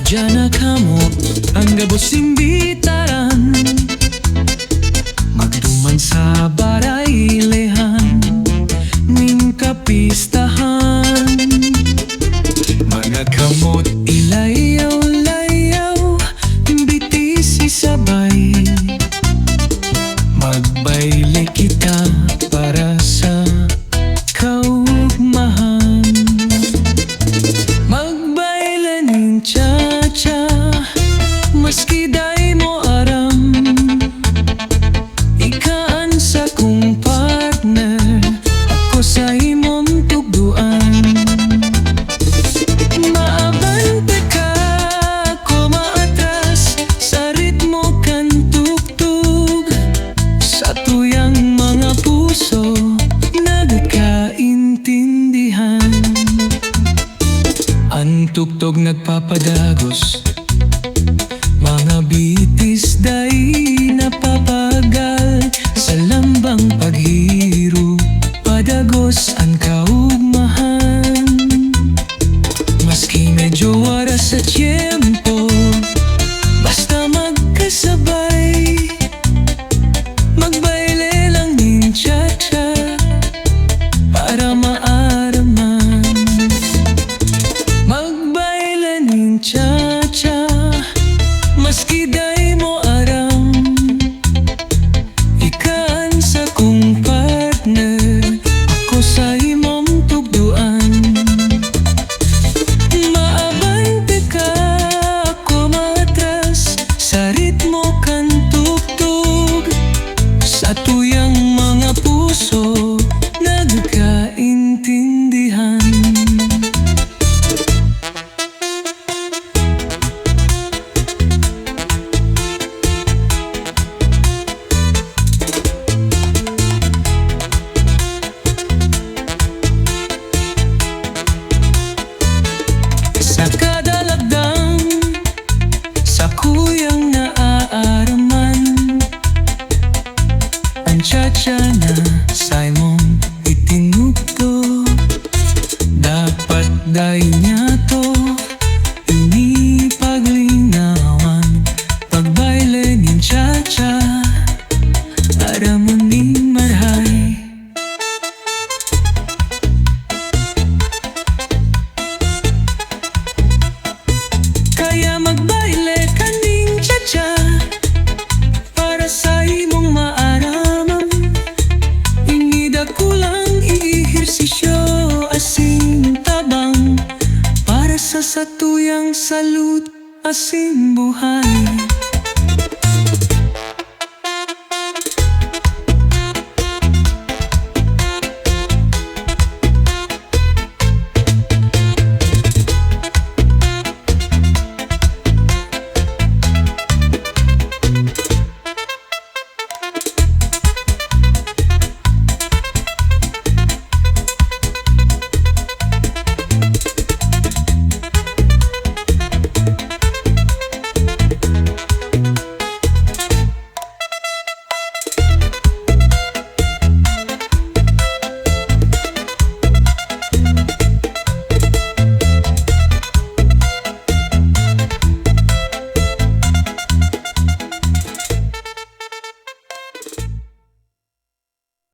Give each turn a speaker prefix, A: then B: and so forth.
A: Diyan kamo ang gabos imbitaran magduman sa barailehan ning kapistahan. Mga kamot ilayaw-layaw bitis isabay magbayle kita para sa kaugmahan. Magbayle ning cha-cha maski day mo aram ikaan sa kong partner ako sa imong tugduan. Maabante ka ko maatras sa ritmo kan tugtog sa tuyang mga puso nagkaintindihan. Ang tugtog nagpapadagos mga bitis day napapagal sa lambang paghiro padagos ang kaugmahan. Maski medyo waras sa tiyempo basta magkasabay magbayle lang ning cha-cha para maaraman. Magbayle ning cha-cha maski day mo aram ikaan sa kong partner ako sa imong tugduan. Maabante ka ako matras sa ritmo kan tugtog sa tuyang mga puso nagkaintindihan. Sa kadalagdang sa kuyang naaaraman ang cha-cha na sa imong itinugto dapat day niya to ini paglinawan pagbayle ning cha-cha aramon ning marhay. Kaya magbayle ka ning cha-cha para sa imong maaraman. Ingida kulang i-ehersisyo asin tabang para sa satuyang salud asin buhay.